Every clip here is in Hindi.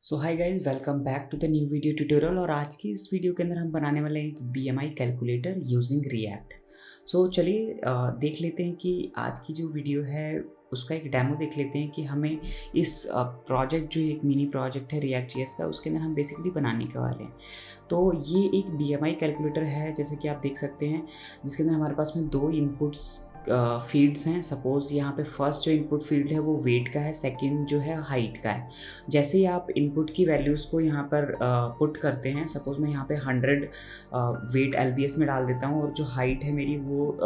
So hi guys, welcome back to the new video tutorial. और आज की इस वीडियो के अंदर हम बनाने वाले हैं एक BMI कैलकुलेटर यूजिंग रिएक्ट। सो चलिए देख लेते हैं कि आज की जो वीडियो है उसका एक डेमो देख लेते हैं कि हमें इस प्रोजेक्ट जो एक मिनी प्रोजेक्ट है React.js का, उसके अंदर हम बेसिकली बनाने के वाले हैं। तो ये एक BMI कैलकुलेटर है, जैसे कि आप देख सकते हैं, जिसके अंदर हमारे पास में दो इनपुट्स फील्ड्स हैं। सपोज़ यहाँ पे फर्स्ट जो इनपुट फील्ड है वो वेट का है, सेकंड जो है हाइट का है। जैसे ही आप इनपुट की वैल्यूज़ को यहाँ पर पुट करते हैं, सपोज़ मैं यहाँ पे 100 वेट LBS में डाल देता हूँ और जो हाइट है मेरी वो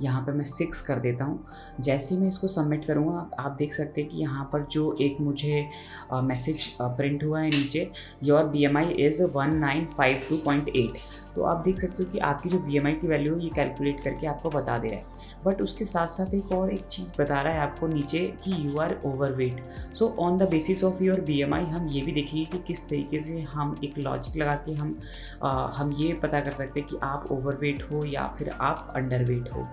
यहाँ पे मैं 6 कर देता हूँ। जैसे ही मैं इसको सबमिट करूँगा, आप देख सकते हैं कि यहाँ पर जो एक मुझे मैसेज प्रिंट हुआ है नीचे, योर BMI इज़ 1952.8। तो आप देख सकते हो कि आपकी जो BMI की वैल्यू है ये कैलकुलेट करके आपको बता दे रहा है। बट उसके साथ साथ एक और एक चीज़ बता रहा है आपको नीचे कि you are overweight. So on the basis of your BMI हम ये भी देखेंगे कि किस तरीके से हम एक लॉजिक लगा के हम ये पता कर सकते हैं कि आप ओवरवेट हो या फिर आप अंडरवेट हो।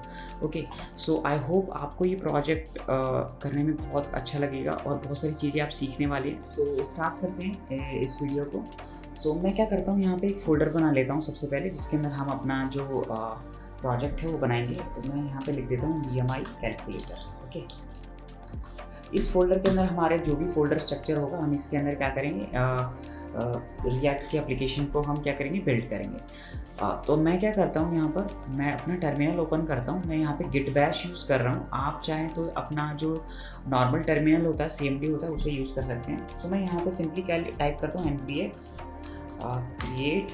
ओके, सो आई होप आपको ये प्रोजेक्ट करने में बहुत अच्छा लगेगा और बहुत सारी चीज़ें आप सीखने वाले हैं। सो स्टार्ट करते हैं इस वीडियो को। सो मैं क्या करता हूँ, यहाँ पे एक फ़ोल्डर बना लेता हूँ सबसे पहले, जिसके अंदर हम अपना जो प्रोजेक्ट है वो बनाएंगे। तो मैं यहाँ पे लिख देता हूँ BMI कैलकुलेटर। ओके, इस फोल्डर के अंदर हमारे जो भी फोल्डर स्ट्रक्चर होगा, हम इसके अंदर क्या करेंगे, रिएक्ट की एप्लीकेशन को हम क्या करेंगे, बिल्ड करेंगे। तो मैं क्या करता हूँ, यहाँ पर मैं अपना टर्मिनल ओपन करता हूँ। मैं यहाँ पे git bash यूज़ कर रहा हूँ। आप चाहें तो अपना जो नॉर्मल टर्मिनल होता है, CMD होता है, उसे यूज़ कर सकते हैं। तो मैं यहाँ पे सिंपली क्या टाइप करता हूँ, npx create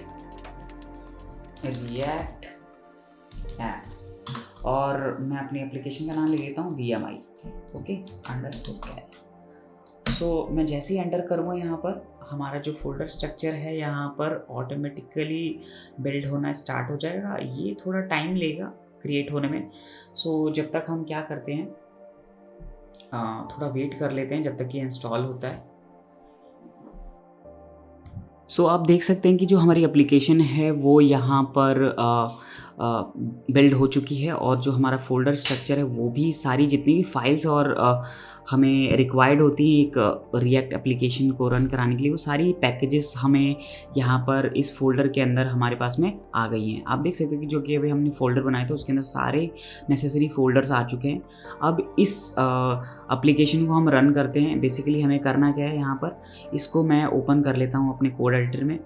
react ऐप, और मैं अपनी एप्लीकेशन का नाम ले लेता हूँ BMI। ओके, _. सो मैं जैसे ही एंटर करूँगा, यहाँ पर हमारा जो फोल्डर स्ट्रक्चर है यहाँ पर ऑटोमेटिकली बिल्ड होना स्टार्ट हो जाएगा। ये थोड़ा टाइम लेगा क्रिएट होने में। सो जब तक हम क्या करते हैं, थोड़ा वेट कर लेते हैं जब तक ये इंस्टॉल होता है। सो आप देख सकते हैं कि जो हमारी एप्लीकेशन है वो यहाँ पर बिल्ड हो चुकी है, और जो हमारा फ़ोल्डर स्ट्रक्चर है वो भी, सारी जितनी भी फाइल्स और हमें रिक्वायर्ड होती हैं एक रिएक्ट एप्लीकेशन को रन कराने के लिए, वो सारी पैकेजेस हमें यहाँ पर इस फ़ोल्डर के अंदर हमारे पास में आ गई हैं। आप देख सकते हैं कि जो कि अभी हमने फ़ोल्डर बनाया था उसके अंदर सारे नेसेसरी फ़ोल्डर्स आ चुके हैं। अब इस एप्लीकेशन को हम रन करते हैं। बेसिकली हमें करना क्या है, यहाँ पर इसको मैं ओपन कर लेता हूँ अपने कोड एडिटर में।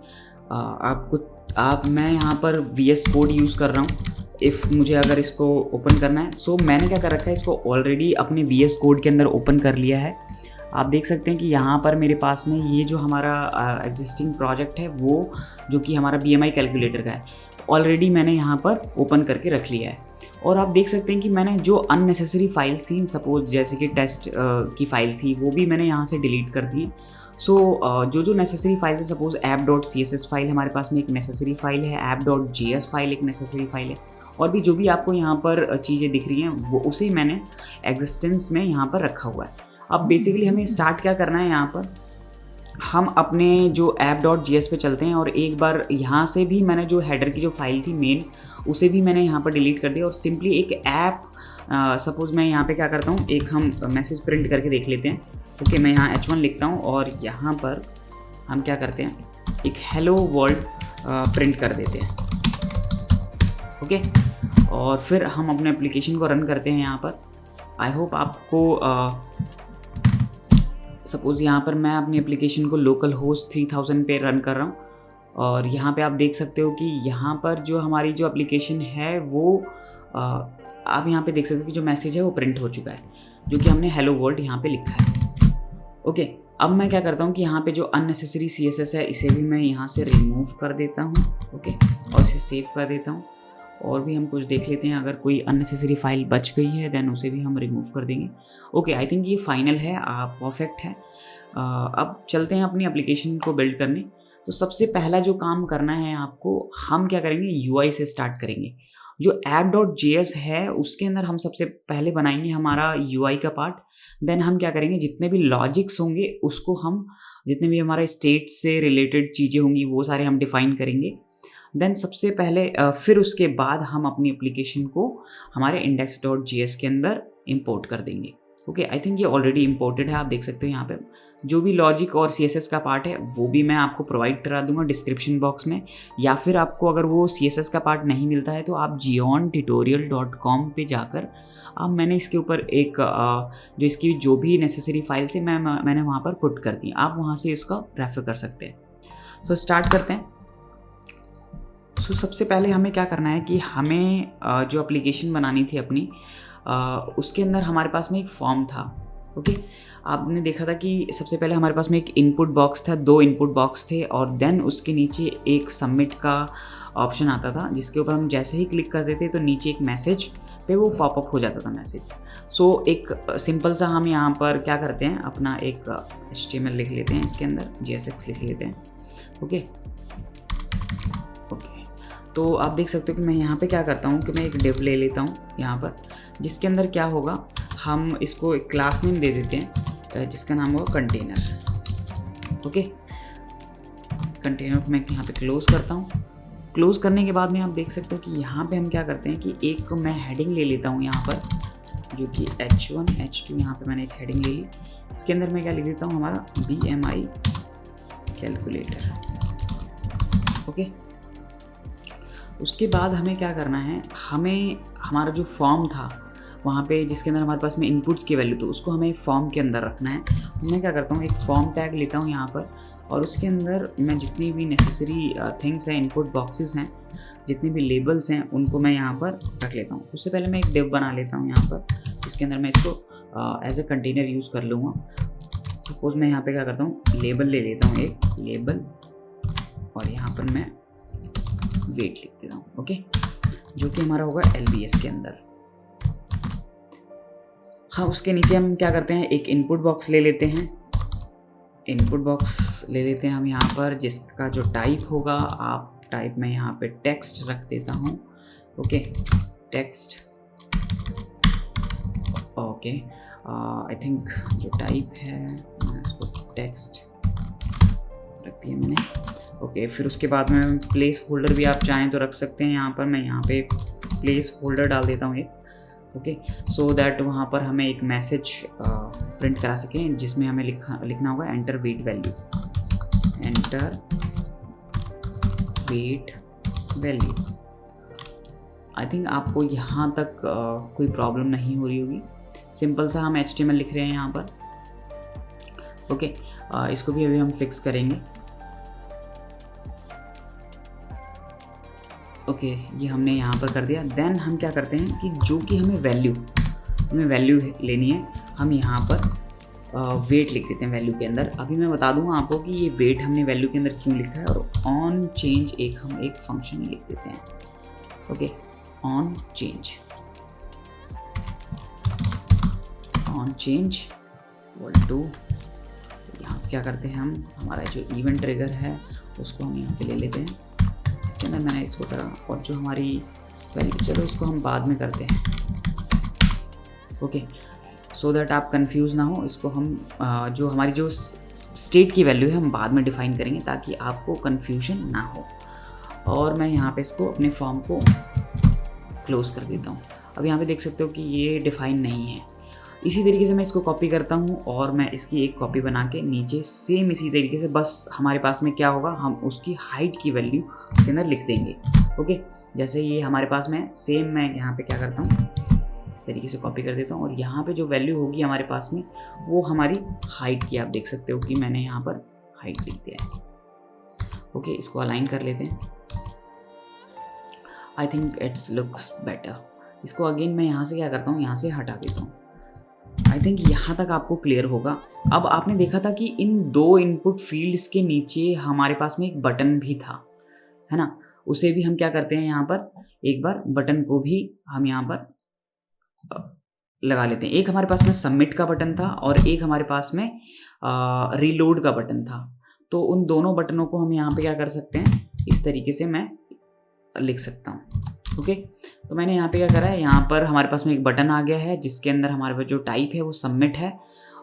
मैं यहाँ पर VS कोड यूज़ कर रहा हूँ इफ़ मुझे अगर इसको ओपन करना है। सो मैंने क्या कर रखा है, इसको ऑलरेडी अपने VS कोड के अंदर ओपन कर लिया है। आप देख सकते हैं कि यहाँ पर मेरे पास में ये जो हमारा एग्जिस्टिंग प्रोजेक्ट है वो, जो कि हमारा BMI कैलकुलेटर का है, ऑलरेडी मैंने यहाँ पर ओपन करके रख लिया है। और आप देख सकते हैं कि मैंने जो अननेसेसरी फाइल्स थी, सपोज जैसे कि टेस्ट की फ़ाइल थी, वो भी मैंने यहाँ से डिलीट कर दी। सो जो नेसेसरी फाइल है, सपोज app.css फाइल हमारे पास में एक नेसेसरी फाइल है, app.js फाइल एक नेसेसरी फाइल है, और भी जो भी आपको यहाँ पर चीज़ें दिख रही हैं वो उसे मैंने एग्जिस्टेंस में यहाँ पर रखा हुआ है। अब बेसिकली हमें स्टार्ट क्या करना है, यहाँ पर हम अपने जो app.js पे चलते हैं, और एक बार यहाँ से भी मैंने जो हेडर की जो फाइल थी मेन, उसे भी मैंने यहाँ पर डिलीट कर दिया, और सिंपली एक ऐप, सपोज़ मैं यहाँ पे क्या करता हूँ, एक हम मैसेज प्रिंट करके देख लेते हैं। ओके, मैं यहाँ H1 लिखता हूँ और यहाँ पर हम क्या करते हैं, एक हेलो वर्ल्ड प्रिंट कर देते हैं। ओके, और फिर हम अपने एप्लीकेशन को रन करते हैं यहाँ पर। आई होप आपको सपोज़ यहाँ पर मैं अपनी एप्लीकेशन को लोकल होस्ट 3000 पे रन कर रहा हूँ, और यहाँ पे आप देख सकते हो कि यहाँ पर जो हमारी जो एप्लीकेशन है वो आप यहाँ पे देख सकते हो कि जो मैसेज है वो प्रिंट हो चुका है, जो कि हमने हेलो वर्ल्ड यहाँ पे लिखा है। ओके, अब मैं क्या करता हूँ कि यहाँ पे जो अननेसेसरी CSS है इसे भी मैं यहाँ से रिमूव कर देता हूँ। ओके, और इसे सेव कर देता हूँ। और भी हम कुछ देख लेते हैं, अगर कोई अननेसेसरी फाइल बच गई है देन उसे भी हम रिमूव कर देंगे। ओके, आई थिंक ये फाइनल है, परफेक्ट है। अब चलते हैं अपनी एप्लीकेशन को बिल्ड करने। तो सबसे पहला जो काम करना है आपको, हम क्या करेंगे, UI से स्टार्ट करेंगे। जो app.js है उसके अंदर हम सबसे पहले बनाएंगे हमारा UI का पार्ट। देन हम क्या करेंगे, जितने भी लॉजिक्स होंगे उसको हम, जितने भी हमारे स्टेट से रिलेटेड चीज़ें होंगी वो सारे हम डिफ़ाइन करेंगे। देन सबसे पहले फिर उसके बाद हम अपनी एप्लीकेशन को हमारे index.js के अंदर इंपोर्ट कर देंगे। ओके, आई थिंक ये ऑलरेडी इम्पोर्टेड है, आप देख सकते हो यहाँ पे जो भी लॉजिक और CSS का पार्ट है वो भी मैं आपको प्रोवाइड करा दूंगा डिस्क्रिप्शन बॉक्स में, या फिर आपको अगर वो CSS का पार्ट नहीं मिलता है तो आप geontutorial.com पे जाकर अब मैंने इसके ऊपर एक जो इसकी जो भी नेसेसरी फाइल्स है मैंने वहाँ पर पुट कर दी, आप वहाँ से इसका रेफर कर सकते हैं। तो स्टार्ट करते हैं। सो सबसे पहले हमें क्या करना है कि हमें जो एप्लीकेशन बनानी थी अपनी, उसके अंदर हमारे पास में एक फॉर्म था। ओके, आपने देखा था कि सबसे पहले हमारे पास में एक इनपुट बॉक्स था, 2 इनपुट बॉक्स थे और देन उसके नीचे एक सबमिट का ऑप्शन आता था, जिसके ऊपर हम जैसे ही क्लिक करते थे तो नीचे एक मैसेज पे वो पॉपअप हो जाता था मैसेज। सो एक सिंपल सा हम यहाँ पर क्या करते हैं, अपना एक HTML लिख लेते हैं, इसके अंदर JSX लिख लेते हैं। ओके, तो आप देख सकते हो कि मैं यहाँ पे क्या करता हूँ कि मैं एक डिव ले लेता हूँ यहाँ पर, जिसके अंदर क्या होगा, हम इसको एक क्लास नेम दे देते हैं जिसका नाम होगा कंटेनर। ओके, कंटेनर को मैं यहाँ पे क्लोज करता हूँ। क्लोज करने के बाद में आप देख सकते हो कि यहाँ पे हम क्या करते हैं कि एक मैं हेडिंग ले लेता हूँ यहाँ पर, जो कि H1 H2, यहाँ पे मैंने एक हेडिंग ले ली। इसके अंदर मैं क्या लिख देता हूँ, हमारा BMI कैलकुलेटर। ओके, उसके बाद हमें क्या करना है, हमें हमारा जो फॉर्म था वहाँ पे जिसके अंदर हमारे पास में इनपुट्स की वैल्यू, तो उसको हमें फॉर्म के अंदर रखना है। मैं क्या करता हूँ, एक फॉर्म टैग लेता हूँ यहाँ पर और उसके अंदर मैं जितनी भी नेसेसरी थिंग्स हैं, इनपुट बॉक्सेस हैं, जितने भी लेबल्स हैं, उनको मैं यहाँ पर रख लेता हूँ। उससे पहले मैं एक डिव बना लेता हूँ यहाँ पर, जिसके अंदर मैं इसको एज ए कंटेनर यूज़ कर लूँगा। सपोज़ मैं यहाँ पर क्या करता हूँ, लेबल ले लेता हूँ, एक लेबल, और यहाँ पर मैं वेट लिख देता हूँ। ओके, जो कि हमारा होगा LBS के अंदर। हाँ, उसके नीचे हम क्या करते हैं, एक इनपुट बॉक्स ले लेते हैं। इनपुट बॉक्स ले लेते हैं हम यहाँ पर, जिसका जो टाइप होगा, आप टाइप में यहाँ पे टेक्स्ट रख देता हूँ। Okay, text. Okay, I think जो टाइप है मैं उसको टेक्स्ट रख दिया मैंने। ओके, फिर उसके बाद में प्लेस होल्डर भी आप चाहें तो रख सकते हैं यहाँ पर। मैं यहाँ पे प्लेस होल्डर डाल देता हूँ एक। ओके, सो दैट वहाँ पर हमें एक मैसेज प्रिंट करा सकें, जिसमें हमें लिखना होगा enter weight value, enter weight value. I think आपको यहाँ तक कोई प्रॉब्लम नहीं हो रही होगी। सिंपल सा हम HTML लिख रहे हैं यहाँ पर। ओके, इसको भी अभी हम फिक्स करेंगे। ओके, ये हमने यहाँ पर कर दिया। देन हम क्या करते हैं कि जो कि हमें वैल्यू लेनी है, हम यहाँ पर वेट लिख देते हैं वैल्यू के अंदर। अभी मैं बता दूँगा आपको कि ये वेट हमने वैल्यू के अंदर क्यों लिखा है। और ऑन चेंज हम एक फंक्शन लिख देते हैं। Okay, on change equal to, यहाँ क्या करते हैं हम, हमारा जो इवेंट ट्रिगर है उसको हम यहाँ पे ले लेते हैं। इसके अंदर मैंने इसको करा, और जो हमारी वैल्यू, चलो इसको हम बाद में करते हैं। ओके, सो दैट आप कंफ्यूज ना हो, इसको हम जो हमारी जो स्टेट की वैल्यू है हम बाद में डिफाइन करेंगे, ताकि आपको कंफ्यूजन ना हो। और मैं यहाँ पे इसको अपने फॉर्म को क्लोज कर देता हूँ। अब यहाँ पे देख सकते हो कि ये डिफाइन नहीं है। इसी तरीके से मैं इसको कॉपी करता हूँ और मैं इसकी एक कॉपी बना के नीचे सेम इसी तरीके से, बस हमारे पास में क्या होगा, हम उसकी हाइट की वैल्यू के अंदर लिख देंगे। ओके, जैसे ये हमारे पास में सेम, मैं यहाँ पे क्या करता हूँ, इस तरीके से कॉपी कर देता हूँ और यहाँ पे जो वैल्यू होगी हमारे पास में वो हमारी हाइट की, आप देख सकते हो कि मैंने यहाँ पर हाइट लिख दिया है। ओके, इसको अलाइन कर लेते हैं। I think it's looks better. इसको अगेन मैं यहाँ से क्या करता हूँ, यहाँ से हटा देता हूँ। आई थिंक यहाँ तक आपको क्लियर होगा। अब आपने देखा था कि इन दो इनपुट फील्ड्स के नीचे हमारे पास में एक बटन भी था, है ना। उसे भी हम क्या करते हैं, यहाँ पर एक बार बटन को भी हम यहाँ पर लगा लेते हैं। एक हमारे पास में सबमिट का बटन था और एक हमारे पास में रीलोड का बटन था। तो उन दोनों बटनों को हम यहाँ पे क्या कर सकते हैं, इस तरीके से मैं लिख सकता हूँ। ओके, तो मैंने यहाँ पे क्या करा है, यहाँ पर हमारे पास में एक बटन आ गया है जिसके अंदर हमारे पास जो टाइप है वो सबमिट है,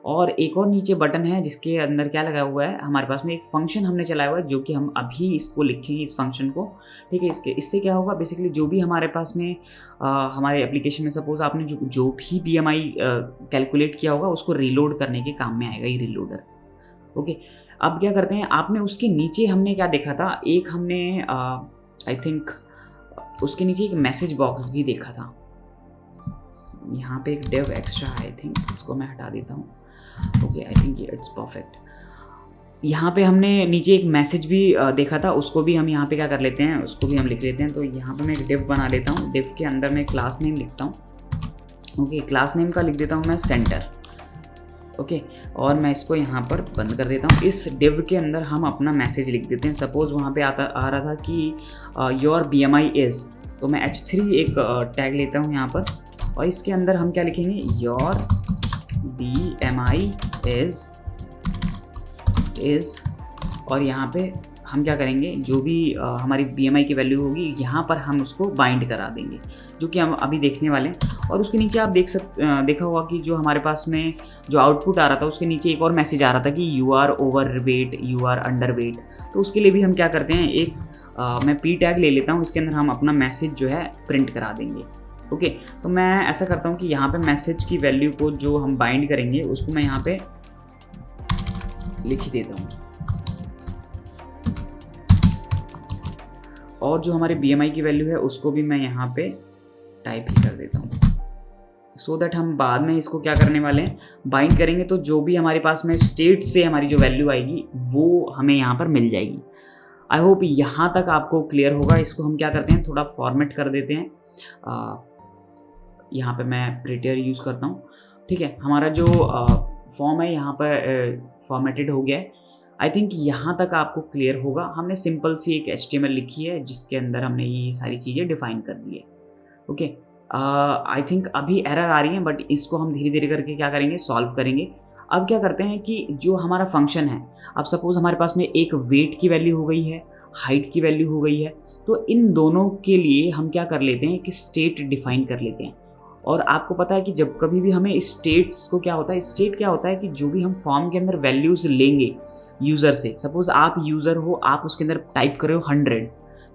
और एक और नीचे बटन है जिसके अंदर क्या लगा हुआ है, हमारे पास में एक फंक्शन हमने चलाया हुआ है जो कि हम अभी इसको लिखेंगे, इस फंक्शन को। ठीक है, इससे क्या होगा, बेसिकली जो भी हमारे पास में हमारे एप्लीकेशन में सपोज आपने जो भी BMI कैलकुलेट किया होगा उसको रीलोड करने के काम में आएगा ये रीलोडर। ओके, अब क्या करते हैं, आपने उसके नीचे हमने क्या देखा था, एक हमने आई थिंक उसके नीचे एक मैसेज बॉक्स भी देखा था। यहाँ पे एक डेव एक्स्ट्रा आई थिंक, इसको मैं हटा देता हूँ। Okay, I think it's perfect. यहाँ पे हमने नीचे एक मैसेज भी देखा था, उसको भी हम यहाँ पे क्या कर लेते हैं, उसको भी हम लिख लेते हैं। तो यहाँ पे मैं एक डिव बना लेता हूँ, डिव के अंदर मैं क्लास नेम लिखता हूँ। ओके, क्लास नेम का लिख देता हूँ मैं सेंटर। ओके, और मैं इसको यहाँ पर बंद कर देता हूँ। इस डिव के अंदर हम अपना मैसेज लिख देते हैं। सपोज़ वहाँ पे आ रहा था कि योर BMI इज़, तो मैं H3 एक टैग लेता हूँ यहाँ पर, और इसके अंदर हम क्या लिखेंगे, योर BMI इज़, और यहाँ पे हम क्या करेंगे, जो भी हमारी BMI की वैल्यू होगी यहाँ पर हम उसको बाइंड करा देंगे, जो कि हम अभी देखने वाले हैं। और उसके नीचे आप देखा होगा कि जो हमारे पास में जो आउटपुट आ रहा था उसके नीचे एक और मैसेज आ रहा था कि you are over weight, you are under weight. तो उसके लिए भी हम क्या करते हैं, एक मैं P टैग ले लेता हूँ, इसके अंदर हम अपना मैसेज जो है प्रिंट करा देंगे। ओके, तो मैं ऐसा करता हूँ कि यहाँ पे मैसेज की वैल्यू को जो हम बाइंड करेंगे उसको मैं यहाँ पे लिख ही देता हूँ, और जो हमारे BMI की वैल्यू है उसको भी मैं यहाँ पे टाइप ही कर देता हूँ, सो दैट हम बाद में इसको क्या करने वाले हैं, बाइंड करेंगे। तो जो भी हमारे पास में स्टेट से हमारी जो वैल्यू आएगी वो हमें यहाँ पर मिल जाएगी। आई होप यहाँ तक आपको क्लियर होगा। इसको हम क्या करते हैं, थोड़ा फॉर्मेट कर देते हैं। यहाँ पे मैं प्रिटियर यूज़ करता हूँ। ठीक है, हमारा जो फॉर्म है यहाँ पर फॉर्मेटेड हो गया है। आई थिंक यहाँ तक आपको क्लियर होगा। हमने सिंपल सी एक HTML लिखी है जिसके अंदर हमने ये सारी चीज़ें डिफ़ाइन कर दी है। ओके, आई थिंक अभी एरर आ रही है, बट इसको हम धीरे धीरे करके क्या करेंगे, सॉल्व करेंगे। अब क्या करते हैं कि जो हमारा फंक्शन है, अब सपोज़ हमारे पास में एक वेट की वैल्यू हो गई है, हाइट की वैल्यू हो गई है, तो इन दोनों के लिए हम क्या कर लेते हैं कि स्टेट डिफ़ाइन कर लेते हैं। और आपको पता है कि जब कभी भी हमें स्टेट्स को क्या होता है, स्टेट क्या होता है कि जो भी हम फॉर्म के अंदर वैल्यूज़ लेंगे यूज़र से, सपोज़ आप यूज़र हो, आप उसके अंदर टाइप कर रहे हो 100,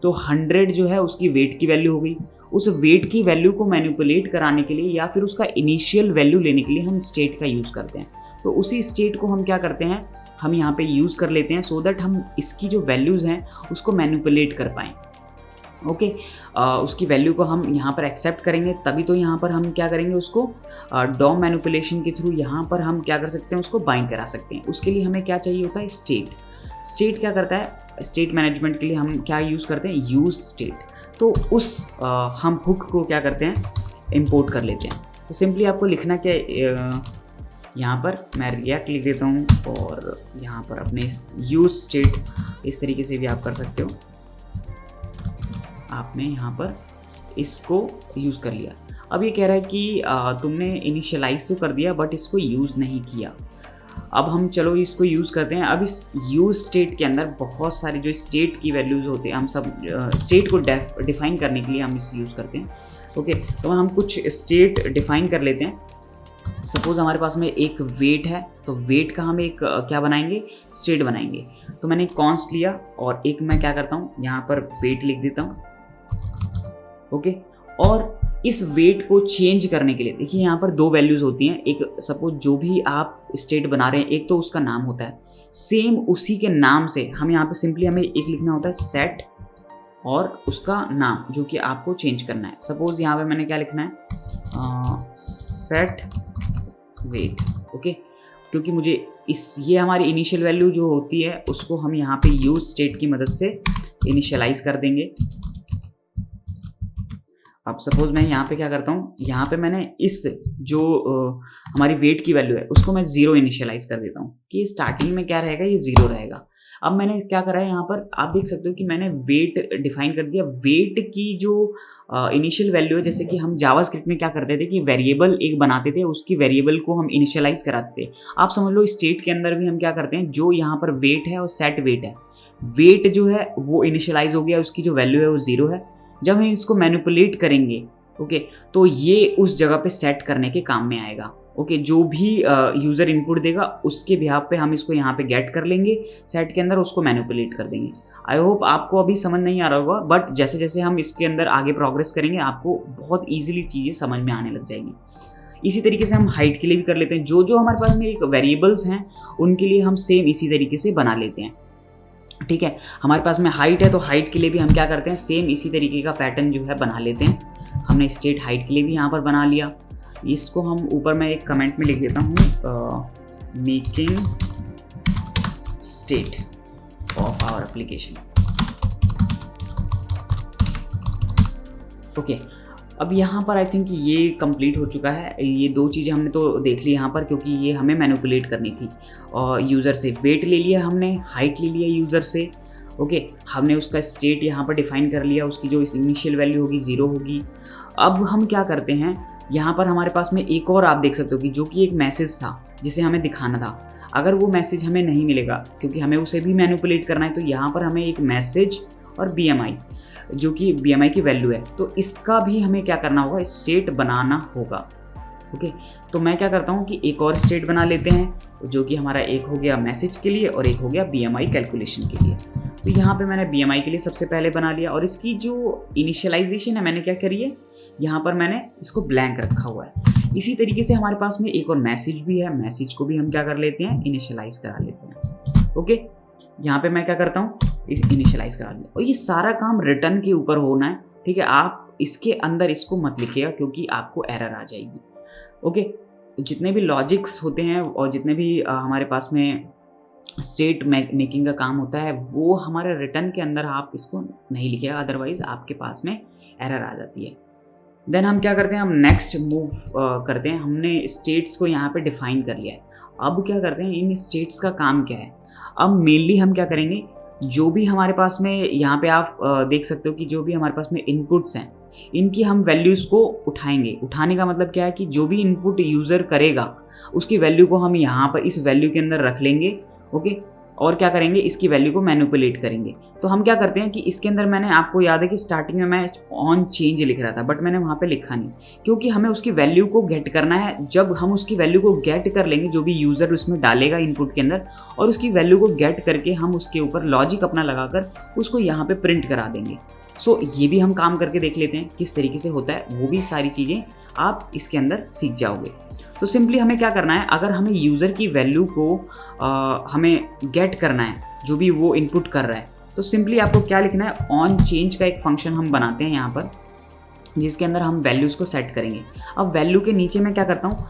तो 100 जो है उसकी वेट की वैल्यू हो गई। उस वेट की वैल्यू को मैनिपुलेट कराने के लिए या फिर उसका इनिशियल वैल्यू लेने के लिए हम स्टेट का यूज़ करते हैं। तो उसी स्टेट को हम क्या करते हैं, हम यहाँ पे यूज़ कर लेते हैं, सो दैट हम इसकी जो वैल्यूज़ हैं उसको मैनिपुलेट कर पाएँ। ओके, उसकी वैल्यू को हम यहाँ पर एक्सेप्ट करेंगे, तभी तो यहाँ पर हम क्या करेंगे, उसको डॉम मैनिपुलेशन के थ्रू यहाँ पर हम क्या कर सकते हैं, उसको बाइंड करा सकते हैं। उसके लिए हमें क्या चाहिए होता है, स्टेट। स्टेट क्या करता है, स्टेट मैनेजमेंट के लिए हम क्या यूज़ करते हैं, यूज़ स्टेट। तो उस हम हुक को क्या करते हैं, इंपोर्ट कर लेते हैं। तो सिंपली आपको लिखना क्या, यहाँ पर मैं रिएक्ट लिख देता हूँ, और यहाँ पर अपने यूज़ स्टेट इस तरीके से भी आप कर सकते हो। आपने यहाँ पर इसको यूज़ कर लिया। अब ये कह रहा है कि तुमने इनिशियलाइज तो कर दिया बट इसको यूज़ नहीं किया। अब हम चलो इसको यूज़ करते हैं। अब इस यूज़ स्टेट के अंदर बहुत सारी जो स्टेट की वैल्यूज़ होते हैं, हम सब स्टेट को डिफ़ाइन करने के लिए हम इसको यूज़ करते हैं। ओके, तो हम कुछ स्टेट डिफ़ाइन कर लेते हैं। सपोज़ हमारे पास में एक वेट है, तो वेट का हम एक क्या बनाएंगे, स्टेट बनाएंगे। तो मैंने एक कॉन्स्ट लिया और एक मैं क्या करता हूँ, यहाँ पर वेट लिख देता हूँ। ओके, और इस वेट को चेंज करने के लिए देखिए यहाँ पर दो वैल्यूज़ होती हैं। एक सपोज जो भी आप स्टेट बना रहे हैं, एक तो उसका नाम होता है, सेम उसी के नाम से हम यहाँ पे सिंपली हमें एक लिखना होता है सेट और उसका नाम जो कि आपको चेंज करना है। सपोज यहाँ पे मैंने क्या लिखना है, सेट वेट। ओके, क्योंकि मुझे ये हमारी इनिशियल वैल्यू जो होती है उसको हम यहाँ पे यूज स्टेट की मदद से इनिशियलाइज कर देंगे। अब सपोज मैं यहाँ पे क्या करता हूँ, यहाँ पे मैंने इस जो हमारी वेट की वैल्यू है उसको मैं 0 इनिशियलाइज कर देता हूँ कि स्टार्टिंग में क्या रहेगा, ये 0 रहेगा। अब मैंने क्या करा है, यहाँ पर आप देख सकते हो कि मैंने वेट डिफाइन कर दिया। वेट की जो इनिशियल वैल्यू है, जैसे कि हम जावास्क्रिप्ट में क्या करते थे कि वेरिएबल एक बनाते थे, उसकी वेरिएबल को हम इनिशियलाइज कराते थे। आप समझ लो स्टेट के अंदर भी हम क्या करते हैं, जो यहाँ पर वेट है और सेट वेट है, वेट जो है वो इनिशियलाइज हो गया, उसकी जो वैल्यू है वो 0 है। जब हम इसको मैनिपुलेट करेंगे, ओके, तो ये उस जगह पे सेट करने के काम में आएगा। ओके, जो भी यूज़र इनपुट देगा उसके बिहाफ पे हम इसको यहाँ पे गेट कर लेंगे सेट के अंदर, उसको मैनिपुलेट कर देंगे। आई होप आपको अभी समझ नहीं आ रहा होगा, बट जैसे जैसे हम इसके अंदर आगे प्रोग्रेस करेंगे आपको बहुत ईजिली चीज़ें समझ में आने लग जाएंगी। इसी तरीके से हम हाइट के लिए भी कर लेते हैं। जो जो हमारे पास में एक वेरिएबल्स हैं उनके लिए हम सेम इसी तरीके से बना लेते हैं। ठीक है, हमारे पास में हाइट है तो हाइट के लिए भी हम क्या करते हैं, सेम इसी तरीके का पैटर्न जो है बना लेते हैं। हमने स्टेट हाइट के लिए भी यहाँ पर बना लिया। इसको हम ऊपर मैं एक कमेंट में लिख देता हूँ, making state of our application. Okay, अब यहाँ पर आई थिंक ये कंप्लीट हो चुका है। ये दो चीज़ें हमने तो देख ली यहाँ पर, क्योंकि ये हमें मैनिपुलेट करनी थी। और यूज़र से वेट ले लिया हमने, हाइट ले लिया यूज़र से। ओके, हमने उसका स्टेट यहाँ पर डिफाइन कर लिया, उसकी जो इनिशियल वैल्यू होगी 0 होगी। अब हम क्या करते हैं, यहाँ पर हमारे पास में एक और आप देख सकते हो कि जो कि एक मैसेज था जिसे हमें दिखाना था। अगर वो मैसेज हमें नहीं मिलेगा, क्योंकि हमें उसे भी मैनिपुलेट करना है, तो यहाँ पर हमें एक मैसेज और BMI, जो कि BMI की वैल्यू है, तो इसका भी हमें क्या करना होगा, स्टेट बनाना होगा। ओके, तो मैं क्या करता हूँ कि एक और स्टेट बना लेते हैं, जो कि हमारा एक हो गया मैसेज के लिए और एक हो गया BMI कैलकुलेशन के लिए। तो यहाँ पे मैंने BMI के लिए सबसे पहले बना लिया, और इसकी जो इनिशियलाइजेशन है मैंने क्या करी है, यहाँ पर मैंने इसको ब्लैंक रखा हुआ है। इसी तरीके से हमारे पास में एक और मैसेज भी है, मैसेज को भी हम क्या कर लेते हैं, इनिशियलाइज करा लेते हैं। ओके, यहाँ पे मैं क्या करता हूँ, इस इनिशियलाइज करा लिया। और ये सारा काम रिटर्न के ऊपर होना है। ठीक है, आप इसके अंदर इसको मत लिखिएगा क्योंकि आपको एरर आ जाएगी। ओके, जितने भी लॉजिक्स होते हैं और जितने भी हमारे पास में स्टेट मेकिंग का काम होता है, वो हमारे रिटर्न के अंदर आप इसको नहीं लिखिएगा, अदरवाइज आपके पास में एरर आ जाती है। देन हम क्या करते हैं, हम नेक्स्ट मूव करते हैं। हमने स्टेट्स को यहाँ पे डिफाइन कर लिया है। अब क्या करते हैं, इन स्टेट्स का काम क्या है। अब मेनली हम क्या करेंगे, जो भी हमारे पास में यहाँ पे आप देख सकते हो कि जो भी हमारे पास में इनपुट्स हैं, इनकी हम वैल्यूज़ को उठाएंगे। उठाने का मतलब क्या है कि जो भी इनपुट यूज़र करेगा उसकी वैल्यू को हम यहाँ पर इस वैल्यू के अंदर रख लेंगे। ओके, और क्या करेंगे, इसकी वैल्यू को मैनिपुलेट करेंगे। तो हम क्या करते हैं कि इसके अंदर, मैंने आपको याद है कि स्टार्टिंग में मैं ऑन चेंज लिख रहा था, बट मैंने वहाँ पे लिखा नहीं, क्योंकि हमें उसकी वैल्यू को गेट करना है। जब हम उसकी वैल्यू को गेट कर लेंगे, जो भी यूज़र उसमें डालेगा इनपुट के अंदर, और उसकी वैल्यू को गेट करके हम उसके ऊपर लॉजिक अपना लगाकर उसको यहाँ पे प्रिंट करा देंगे। सो ये भी हम काम करके देख लेते हैं किस तरीके से होता है। वो भी सारी चीज़ें आप इसके अंदर सीख जाओगे। तो सिंपली हमें क्या करना है, अगर हमें यूज़र की वैल्यू को हमें गेट करना है, जो भी वो इनपुट कर रहा है, तो सिंपली आपको क्या लिखना है, ऑन चेंज का एक फंक्शन हम बनाते हैं यहाँ पर, जिसके अंदर हम वैल्यूज़ को सेट करेंगे। अब वैल्यू के नीचे मैं क्या करता हूँ,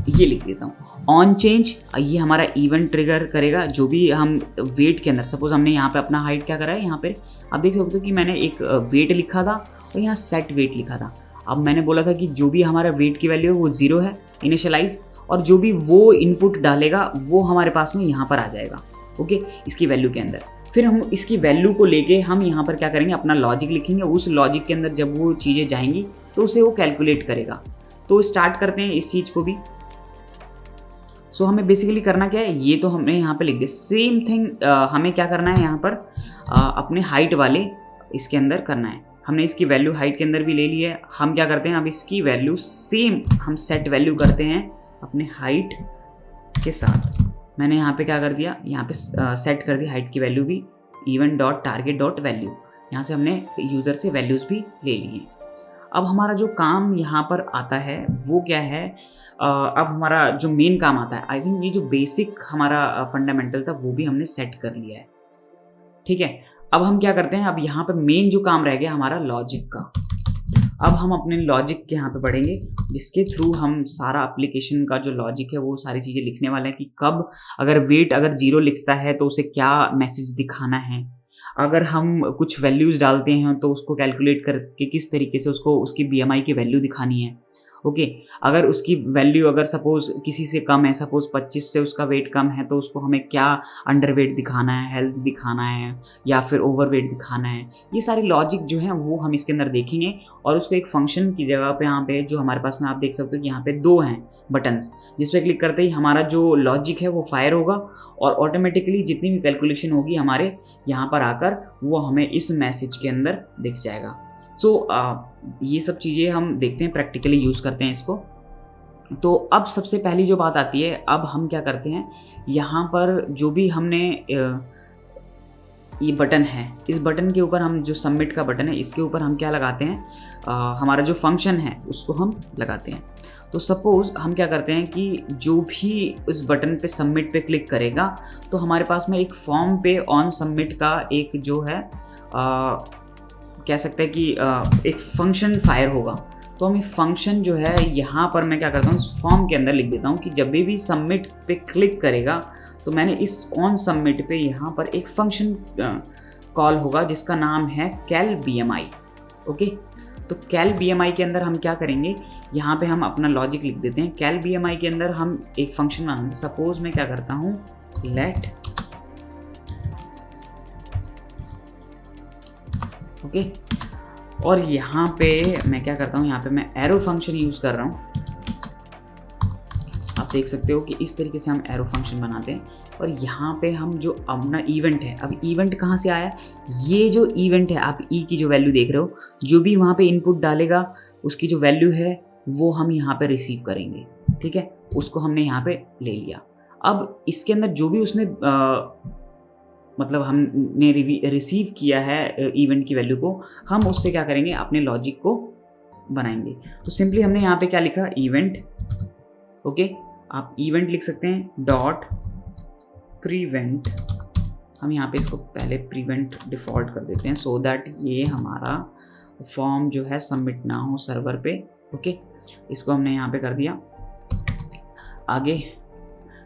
ये लिख देता हूँ ऑन चेंज। ये हमारा इवेंट ट्रिगर करेगा जो भी हम वेट के अंदर, सपोज हमने यहाँ पे अपना हाइट क्या करा है, यहाँ पे आप देख सकते हो कि मैंने एक वेट लिखा था और यहाँ सेट वेट लिखा था। अब मैंने बोला था कि जो भी हमारा वेट की वैल्यू है वो 0 है इनिशियलाइज, और जो भी वो इनपुट डालेगा वो हमारे पास में यहाँ पर आ जाएगा। ओके, इसकी वैल्यू के अंदर फिर हम इसकी वैल्यू को लेके हम यहाँ पर क्या करेंगे, अपना लॉजिक लिखेंगे। उस लॉजिक के अंदर जब वो चीज़ें जाएंगी तो उसे वो कैलकुलेट करेगा। तो स्टार्ट करते हैं इस चीज़ को भी। सो हमें बेसिकली करना क्या है, ये तो हमने यहाँ पे लिख दिया। सेम थिंग हमें क्या करना है यहाँ पर, अपने हाइट वाले इसके अंदर करना है। हमने इसकी वैल्यू हाइट के अंदर भी ले ली है। हम क्या करते हैं, अब इसकी वैल्यू सेम हम सेट वैल्यू करते हैं अपने हाइट के साथ। मैंने यहाँ पे क्या कर दिया, यहाँ पे सेट कर दी हाइट की वैल्यू भी, event dot target dot value. यहाँ से हमने यूज़र से वैल्यूज़ भी ले ली हैं। अब हमारा जो काम यहाँ पर आता है वो क्या है, अब हमारा जो मेन काम आता है, आई थिंक ये जो बेसिक हमारा फंडामेंटल था वो भी हमने सेट कर लिया है। ठीक है, अब हम क्या करते हैं, अब यहाँ पे मेन जो काम रह गया हमारा लॉजिक का। अब हम अपने लॉजिक के यहाँ पे बढ़ेंगे, जिसके थ्रू हम सारा एप्लीकेशन का जो लॉजिक है वो सारी चीज़ें लिखने वाले हैं कि कब अगर वेट अगर 0 लिखता है तो उसे क्या मैसेज दिखाना है। अगर हम कुछ वैल्यूज़ डालते हैं तो उसको कैलकुलेट करके किस तरीके से उसको उसकी BMI की वैल्यू दिखानी है। ओके, अगर उसकी वैल्यू अगर सपोज़ किसी से कम है, सपोज़ 25 से उसका वेट कम है, तो उसको हमें क्या अंडर वेट दिखाना है, हेल्थ दिखाना है या फिर ओवर वेट दिखाना है। ये सारे लॉजिक जो हैं वो हम इसके अंदर देखेंगे, और उसको एक फंक्शन की जगह पे यहाँ पे जो हमारे पास में आप देख सकते हो कि यहाँ पे 2 हैं बटन्स, जिस पे क्लिक करते ही हमारा जो लॉजिक है वो फायर होगा, और ऑटोमेटिकली जितनी भी कैलकुलेशन होगी हमारे यहाँ पर आकर वो हमें इस मैसेज के अंदर दिख जाएगा। सो ये सब चीज़ें हम देखते हैं, प्रैक्टिकली यूज़ करते हैं इसको। तो अब सबसे पहली जो बात आती है, अब हम क्या करते हैं, यहाँ पर जो भी हमने ये बटन है, इस बटन के ऊपर हम जो सबमिट का बटन है इसके ऊपर हम क्या लगाते हैं, हमारा जो फंक्शन है उसको हम लगाते हैं। तो सपोज़ हम क्या करते हैं कि जो भी इस बटन पे सबमिट पे क्लिक करेगा तो हमारे पास में एक फॉर्म पे ऑन सबमिट का एक जो है कह सकते हैं कि एक फंक्शन फायर होगा। तो हम फंक्शन जो है यहाँ पर मैं क्या करता हूँ, इस फॉर्म के अंदर लिख देता हूँ कि जब भी सबमिट पे क्लिक करेगा तो मैंने इस ऑन सबमिट पे यहाँ पर एक फंक्शन कॉल होगा जिसका नाम है कैल BMI। ओके, तो कैल BMI के अंदर हम क्या करेंगे, यहाँ पे हम अपना लॉजिक लिख देते हैं। कैल BMI के अंदर हम एक फंक्शन बनाएंगे। सपोज मैं क्या करता हूँ, लेट ओके, और यहाँ पे मैं क्या करता हूँ, यहाँ पे मैं एरो फंक्शन यूज़ कर रहा हूँ। आप देख सकते हो कि इस तरीके से हम एरो फंक्शन बनाते हैं। और यहाँ पे हम जो अपना इवेंट है, अब इवेंट कहाँ से आया, ये जो इवेंट है आप ई की जो वैल्यू देख रहे हो, जो भी वहाँ पे इनपुट डालेगा उसकी जो वैल्यू है वो हम यहाँ पे रिसीव करेंगे। ठीक है, उसको हमने यहाँ पे ले लिया। अब इसके अंदर जो भी उसने मतलब हमने रिसीव किया है इवेंट की वैल्यू को, हम उससे क्या करेंगे, अपने लॉजिक को बनाएंगे। तो सिंपली हमने यहाँ पे क्या लिखा, इवेंट। ओके, आप इवेंट लिख सकते हैं डॉट प्रीवेंट। हम यहाँ पे इसको पहले प्रीवेंट डिफ़ॉल्ट कर देते हैं सो दैट ये हमारा फॉर्म जो है सबमिट ना हो सर्वर पे। ओके, इसको हमने यहाँ पे कर दिया। आगे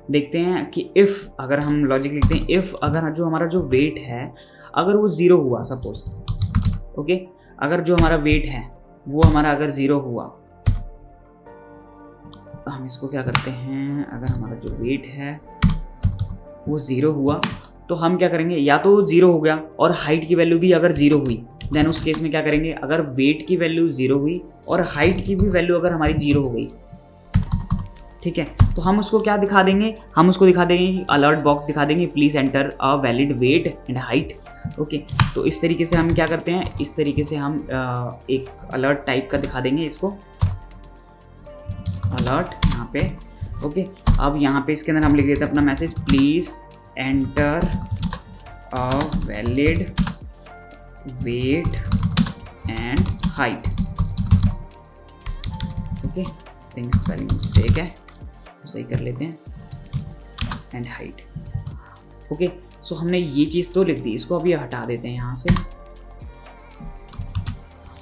देखते हैं कि इफ़, अगर हम लॉजिक लिखते हैं इफ़ अगर जो हमारा जो वेट है अगर वो 0 हुआ, सपोज ओके, अगर जो हमारा वेट है वो हमारा अगर 0 हुआ, हम इसको क्या करते हैं, अगर हमारा जो वेट है वो 0 हुआ तो हम क्या करेंगे, या तो 0 हो गया और हाइट की वैल्यू भी अगर 0 हुई, देन उस केस में क्या करेंगे, अगर वेट की वैल्यू 0 हुई और हाइट की भी वैल्यू अगर हमारी 0 हो गई, ठीक है, तो हम उसको क्या दिखा देंगे, हम उसको दिखा देंगे कि अलर्ट बॉक्स दिखा देंगे, please enter a valid weight and height. Okay, तो इस तरीके से हम क्या करते हैं, इस तरीके से हम एक अलर्ट टाइप का दिखा देंगे इसको, अलर्ट यहाँ पे। ओके, अब यहाँ पे इसके अंदर हम लिख देते हैं अपना message, please enter a valid weight and height. Okay, think spelling mistake है, सही कर लेते हैं, एंड हाइट। ओके, सो हमने ये चीज़ तो लिख दी, इसको अभी हटा देते हैं यहाँ से।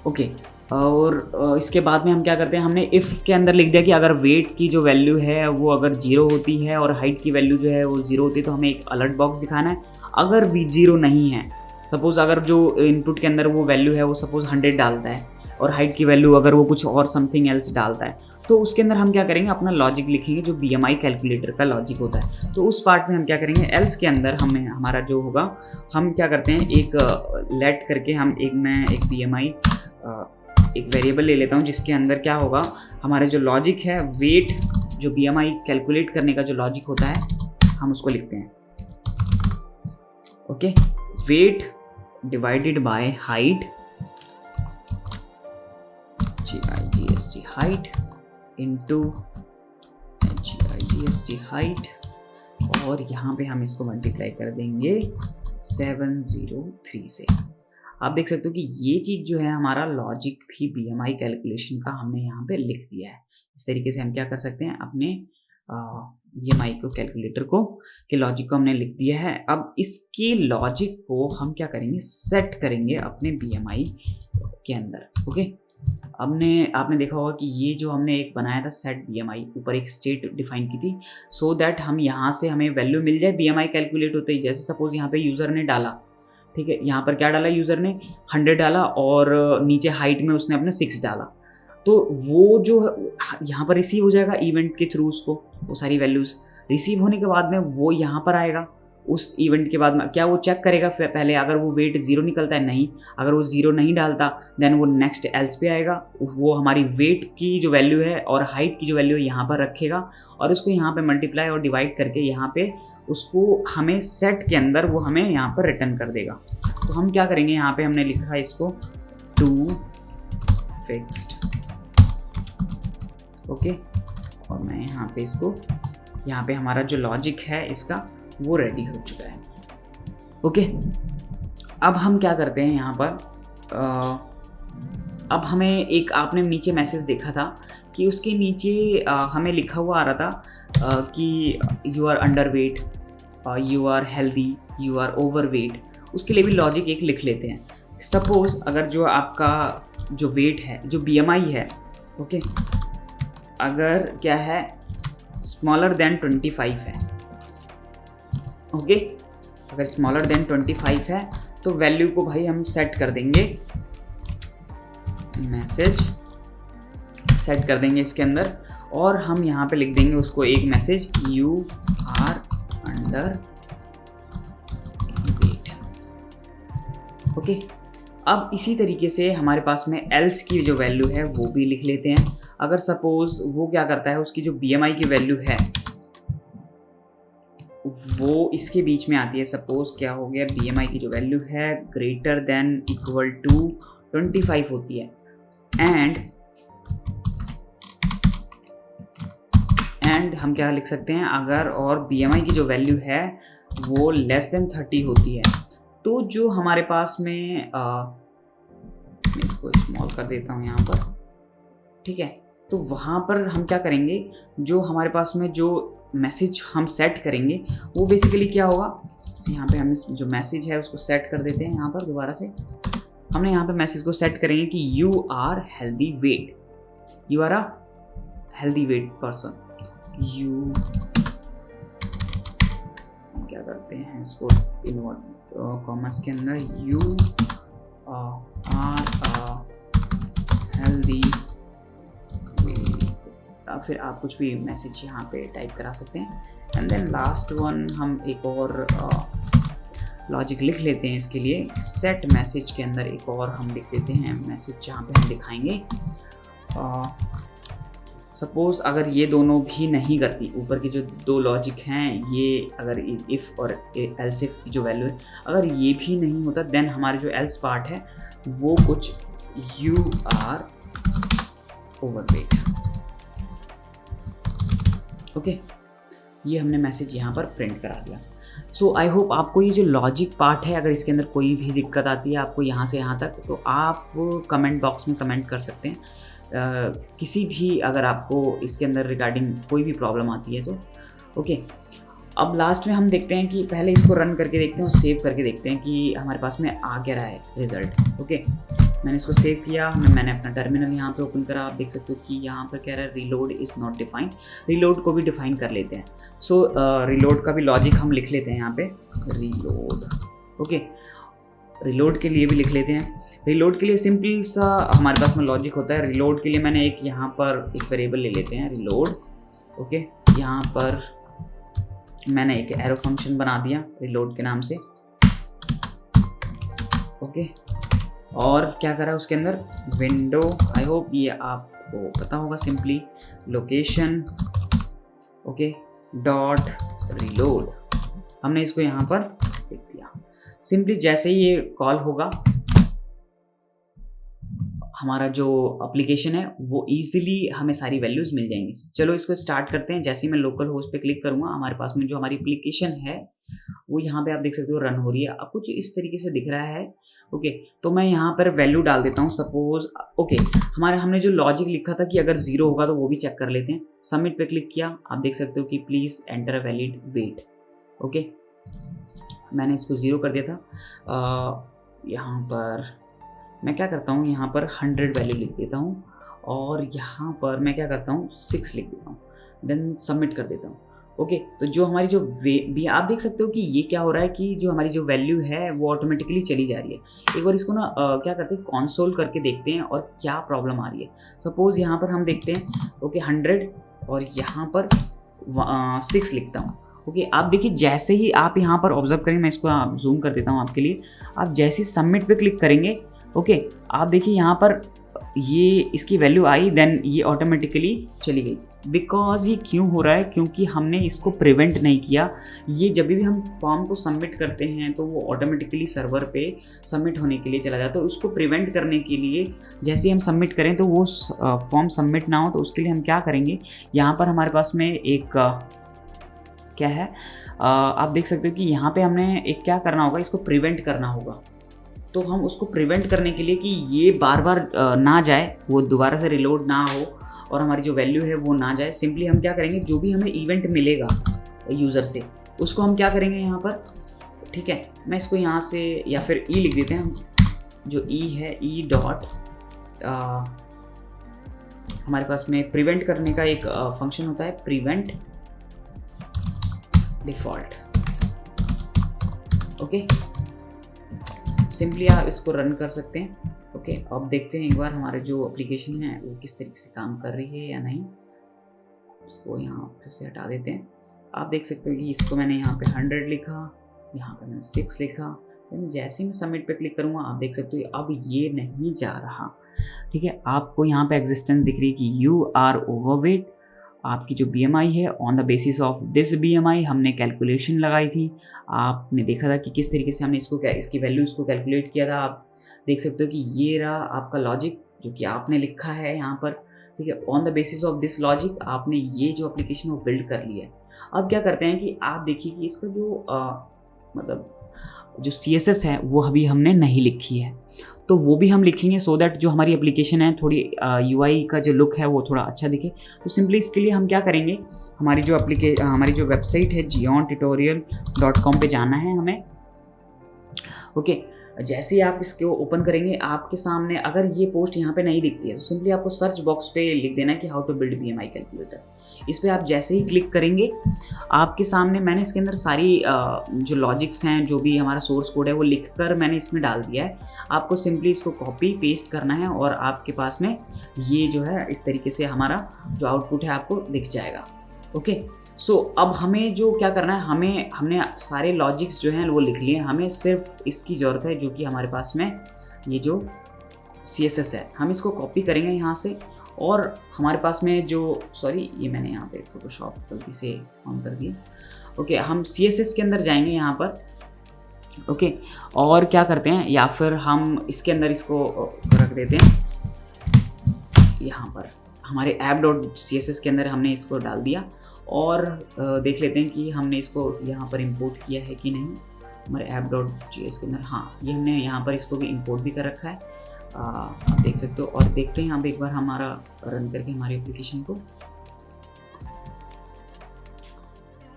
ओके, और इसके बाद में हम क्या करते हैं, हमने इफ़ के अंदर लिख दिया कि अगर वेट की जो वैल्यू है वो अगर 0 होती है और हाइट की वैल्यू जो है वो 0 होती है तो हमें एक अलर्ट बॉक्स दिखाना है। अगर 0 नहीं है, सपोज़ अगर जो इनपुट के अंदर वो वैल्यू है वो सपोज़ 100 डालता है और हाइट की वैल्यू अगर वो कुछ और समथिंग एल्स डालता है, तो उसके अंदर हम क्या करेंगे, अपना लॉजिक लिखेंगे जो BMI कैलकुलेटर का लॉजिक होता है। तो उस पार्ट में हम क्या करेंगे, एल्स के अंदर हमें हमारा जो होगा, हम क्या करते हैं, एक लेट करके हम मैं एक BMI एक वेरिएबल ले लेता हूँ जिसके अंदर क्या होगा, हमारे जो लॉजिक है, वेट जो BMI कैलकुलेट करने का जो लॉजिक होता है हम उसको लिखते हैं। Okay, weight divided by height, GIGST height into GIGST height, और यहाँ पे हम इसको मल्टीप्लाई कर देंगे 703 से। आप देख सकते हो कि ये चीज़ जो है, हमारा लॉजिक भी BMI कैलकुलेशन का हमने यहाँ पे लिख दिया है। इस तरीके से हम क्या कर सकते हैं, अपने BMI को कैलकुलेटर को के लॉजिक को हमने लिख दिया है। अब इसके लॉजिक को हम क्या करेंगे, सेट करेंगे अपने BMI के अंदर। ओके, आपने देखा होगा कि ये जो हमने एक बनाया था सेट BMI, ऊपर एक स्टेट डिफाइन की थी सो दैट हम यहाँ से हमें वैल्यू मिल जाए BMI कैलकुलेट होते ही। जैसे सपोज यहाँ पे यूज़र ने डाला, ठीक है, यहाँ पर क्या डाला, यूज़र ने 100 डाला और नीचे हाइट में उसने अपने 6 डाला, तो वो जो यहाँ पर रिसीव हो जाएगा इवेंट के थ्रू, उसको वो सारी वैल्यूज़ रिसीव होने के बाद में वो यहाँ पर आएगा। उस इवेंट के बाद में क्या वो चेक करेगा पहले, अगर वो वेट 0 निकलता है, नहीं, अगर वो 0 नहीं डालता देन वो नेक्स्ट एल्स पे आएगा, वो हमारी वेट की जो वैल्यू है और हाइट की जो वैल्यू है यहाँ पर रखेगा और उसको यहाँ पे मल्टीप्लाई और डिवाइड करके यहाँ पे उसको हमें सेट के अंदर वो हमें यहाँ पर रिटर्न कर देगा। तो हम क्या करेंगे, यहाँ पे हमने लिखा है इसको टू फिक्स्ड। ओके, और मैं यहाँ पे इसको, यहाँ पे हमारा जो लॉजिक है इसका वो रेडी हो चुका है। ओके, अब हम क्या करते हैं यहाँ पर, अब हमें एक, आपने नीचे मैसेज देखा था कि उसके नीचे हमें लिखा हुआ आ रहा था कि you are under weight, you are healthy, you are over weight. उसके लिए भी लॉजिक एक लिख लेते हैं। सपोज़ अगर जो आपका जो वेट है, जो BMI है, ओके, अगर क्या है स्मॉलर देन 25 है, ओके, अगर स्मॉलर देन 25 है तो वैल्यू को भाई हम सेट कर देंगे, मैसेज सेट कर देंगे इसके अंदर, और हम यहाँ पे लिख देंगे उसको एक message, you are under weight. Okay, अब इसी तरीके से हमारे पास में एल्स की जो वैल्यू है वो भी लिख लेते हैं। अगर सपोज वो क्या करता है, उसकी जो BMI की वैल्यू है वो इसके बीच में आती है। सपोज क्या हो गया, BMI की जो वैल्यू है ग्रेटर देन इक्वल टू 25 होती है, एंड हम क्या लिख सकते हैं, अगर और BMI की जो वैल्यू है वो लेस देन 30 होती है, तो जो हमारे पास में मैं इसको स्मॉल कर देता हूँ यहाँ पर, ठीक है। तो वहाँ पर हम क्या करेंगे, जो हमारे पास में जो मैसेज हम सेट करेंगे वो बेसिकली क्या होगा, यहाँ पे हम जो मैसेज है उसको सेट कर देते हैं। यहाँ पर दोबारा से हमने यहाँ पे मैसेज को सेट करेंगे कि you are healthy weight, you are a healthy weight person, you, हम क्या करते हैं इसको इन्वर्ट कॉमर्स के अंदर, यू आर अ हेल्दी, फिर आप कुछ भी मैसेज यहाँ पे टाइप करा सकते हैं। एंड देन लास्ट वन हम एक और लॉजिक लिख लेते हैं इसके लिए, सेट मैसेज के अंदर एक और हम लिख देते हैं मैसेज, जहाँ पे हम दिखाएंगे सपोज़ अगर ये दोनों भी नहीं करती, ऊपर की जो दो लॉजिक हैं ये, अगर इफ़ और एल्स इफ की जो वैल्यू है अगर ये भी नहीं होता, देन हमारे जो एल्स पार्ट है वो कुछ यू आर ओवरवेट। ओके, ये हमने मैसेज यहाँ पर प्रिंट करा दिया। सो आई होप आपको ये जो लॉजिक पार्ट है, अगर इसके अंदर कोई भी दिक्कत आती है आपको यहाँ से यहाँ तक, तो आप कमेंट बॉक्स में कमेंट कर सकते हैं। किसी भी अगर आपको इसके अंदर रिगार्डिंग कोई भी प्रॉब्लम आती है तो ओके। अब लास्ट में हम देखते हैं कि पहले इसको रन करके देखते हैं और सेव करके देखते हैं कि हमारे पास में आ क्या रहा है रिज़ल्ट। ओके, मैंने इसको सेव किया, मैंने अपना टर्मिनल यहाँ पे ओपन करा। आप देख सकते हो कि यहाँ पर कह रहा है reload is not defined. Reload को भी डिफाइन कर लेते हैं। सो रीलोड का भी लॉजिक हम लिख लेते हैं यहाँ पे, रीलोड। ओके, रीलोड के लिए भी लिख लेते हैं। रीलोड के लिए सिंपल सा हमारे पास में लॉजिक होता है। रीलोड के लिए मैंने एक यहाँ पर एक वेरिएबल ले लेते हैं रीलोड। ओके, यहाँ पर मैंने एक एरो फंक्शन बना दिया रीलोड के नाम से। ओके, और क्या करा उसके अंदर, विंडो, आई होप ये आपको पता होगा, simply location okay dot reload, हमने इसको यहाँ पर लिख दिया। सिंपली जैसे ही ये कॉल होगा हमारा जो एप्लीकेशन है वो इजीली हमें सारी वैल्यूज़ मिल जाएंगी। चलो इसको स्टार्ट करते हैं। जैसे ही मैं लोकल होस्ट पे क्लिक करूँगा हमारे पास में जो हमारी एप्लीकेशन है वो यहाँ पे आप देख सकते हो रन हो रही है। अब कुछ इस तरीके से दिख रहा है। ओके, तो मैं यहाँ पर वैल्यू डाल देता हूँ सपोज। ओके, हमने जो लॉजिक लिखा था कि अगर 0 होगा तो वो भी चेक कर लेते हैं। सबमिट पे क्लिक किया, आप देख सकते हो कि please enter a valid weight. Okay, मैंने इसको 0 कर दिया था। यहाँ पर मैं क्या करता हूँ, यहाँ पर 100 वैल्यू लिख देता हूँ और यहाँ पर मैं क्या करता हूँ 6 लिख देता हूँ, देन सबमिट कर देता हूँ। ओके, तो जो हमारी जो भी आप देख सकते हो कि ये क्या हो रहा है कि जो हमारी जो वैल्यू है वो ऑटोमेटिकली चली जा रही है। एक बार इसको ना क्या करते हैं, कंसोल करके देखते हैं और क्या प्रॉब्लम आ रही है। सपोज़ यहाँ पर हम देखते हैं ओके 100 और यहाँ पर 6 लिखता हूँ। ओके, आप देखिए जैसे ही आप यहाँ पर ऑब्जर्व करें, मैं इसको जूम कर देता हूँ आपके लिए। आप जैसे ही सबमिट पे क्लिक करेंगे ओके, आप देखिए यहाँ पर ये इसकी वैल्यू आई, देन ये ऑटोमेटिकली चली गई। बिकॉज ये क्यों हो रहा है, क्योंकि हमने इसको प्रिवेंट नहीं किया। ये जब भी हम फॉर्म को सबमिट करते हैं तो वो ऑटोमेटिकली सर्वर पे सबमिट होने के लिए चला जाता है। तो उसको प्रिवेंट करने के लिए जैसे ही हम सबमिट करें तो वो फॉर्म सबमिट ना हो, तो उसके लिए हम क्या करेंगे, यहाँ पर हमारे पास में एक क्या है, आप देख सकते हो कि यहाँ पे हमने एक क्या करना होगा, इसको प्रिवेंट करना होगा। तो हम उसको प्रिवेंट करने के लिए कि ये बार बार ना जाए, वो दोबारा से रिलोड ना हो और हमारी जो वैल्यू है वो ना जाए, सिंपली हम क्या करेंगे, जो भी हमें इवेंट मिलेगा यूज़र से उसको हम क्या करेंगे यहाँ पर, ठीक है, मैं इसको यहाँ से या फिर ई लिख देते हैं हम, जो ई है ई डॉट हमारे पास में प्रिवेंट करने का एक फंक्शन होता है, प्रिवेंट डिफ़ॉल्ट। ओके, सिंपली आप इसको रन कर सकते हैं। ओके, अब देखते हैं एक बार हमारे जो एप्लीकेशन है वो किस तरीके से काम कर रही है या नहीं। इसको यहाँ फिर से हटा देते हैं। आप देख सकते हो कि इसको मैंने यहाँ पे 100 लिखा, यहाँ पे मैंने 6 लिखा, लेकिन जैसे ही मैं सबमिट पे क्लिक करूँगा आप देख सकते हो अब ये नहीं जा रहा। ठीक है, आपको यहाँ पे एग्जिस्टेंस दिख रही है कि यू आर ओवरवेट। आपकी जो BMI है, on the basis of this BMI हमने कैलकुलेशन लगाई थी। आपने देखा था कि किस तरीके से हमने इसकी वैल्यू इसको कैलकुलेट किया था। आप देख सकते हो कि ये रहा आपका लॉजिक जो कि आपने लिखा है यहाँ पर। ठीक है, on the basis of this logic आपने ये जो एप्लीकेशन वो बिल्ड कर लिया है। अब क्या करते हैं कि आप देखिए कि इसका जो मतलब जो CSS है वो अभी हमने नहीं लिखी है, तो वो भी हम लिखेंगे सो दैट जो हमारी एप्लीकेशन है थोड़ी UI का जो लुक है वो थोड़ा अच्छा दिखे। तो सिंपली इसके लिए हम क्या करेंगे, हमारी जो वेबसाइट है geontutorial.com पे जाना है हमें। ओके, जैसे ही आप इसको ओपन करेंगे आपके सामने अगर ये पोस्ट यहाँ पे नहीं दिखती है तो सिंपली आपको सर्च बॉक्स पे लिख देना है कि how to build BMI calculator. इस पर आप जैसे ही क्लिक करेंगे आपके सामने मैंने इसके अंदर सारी जो लॉजिक्स हैं, जो भी हमारा सोर्स कोड है वो लिख कर मैंने इसमें डाल दिया है। आपको सिंपली इसको कॉपी पेस्ट करना है और आपके पास में ये जो है इस तरीके से हमारा जो आउटपुट है आपको दिख जाएगा। ओके, सो अब हमें जो क्या करना है, हमने सारे लॉजिक्स जो हैं वो लिख लिए, हमें सिर्फ इसकी ज़रूरत है जो कि हमारे पास में ये जो CSS है हम इसको कॉपी करेंगे यहाँ से। और हमारे पास में जो ये मैंने यहाँ पे फोटोशॉप गलती से ऑन कर दिया। ओके, हम CSS के अंदर जाएंगे यहाँ पर। ओके, और क्या करते हैं, या फिर हम इसके अंदर इसको रख देते हैं, यहाँ पर हमारे app.css के अंदर हमने इसको डाल दिया और देख लेते हैं कि हमने इसको यहाँ पर इंपोर्ट किया है कि नहीं हमारे app.js के अंदर। हाँ, ये हमने यहाँ पर इसको भी इंपोर्ट भी कर रखा है, आप देख सकते हो। और देखते हैं यहाँ पे एक बार हमारा रन करके हमारी एप्लीकेशन को,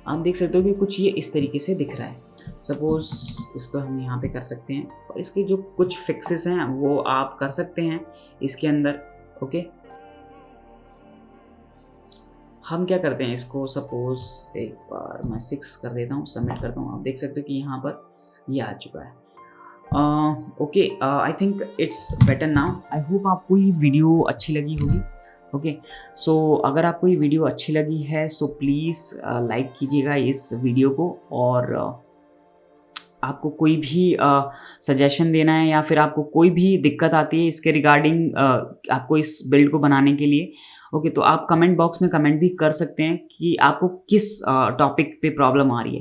आप देख सकते हो कि कुछ ये इस तरीके से दिख रहा है। सपोज़ इसको हम यहाँ पे कर सकते हैं और इसके जो कुछ फिक्सेस हैं वो आप कर सकते हैं इसके अंदर। ओके, हम क्या करते हैं इसको, सपोज़ एक बार मैं 6 कर देता हूँ, सबमिट करता हूँ। आप देख सकते हो कि यहाँ पर ये आ चुका है। Okay, I think it's better now. I hope आपको ये वीडियो अच्छी लगी होगी। ओके, सो अगर आपको ये वीडियो अच्छी लगी है सो प्लीज़ लाइक कीजिएगा इस वीडियो को। और आपको कोई भी सजेशन देना है या फिर आपको कोई भी दिक्कत आती है इसके रिगार्डिंग आपको इस बिल्ड को बनाने के लिए, ओके, तो आप कमेंट बॉक्स में कमेंट भी कर सकते हैं कि आपको किस टॉपिक पे प्रॉब्लम आ रही है।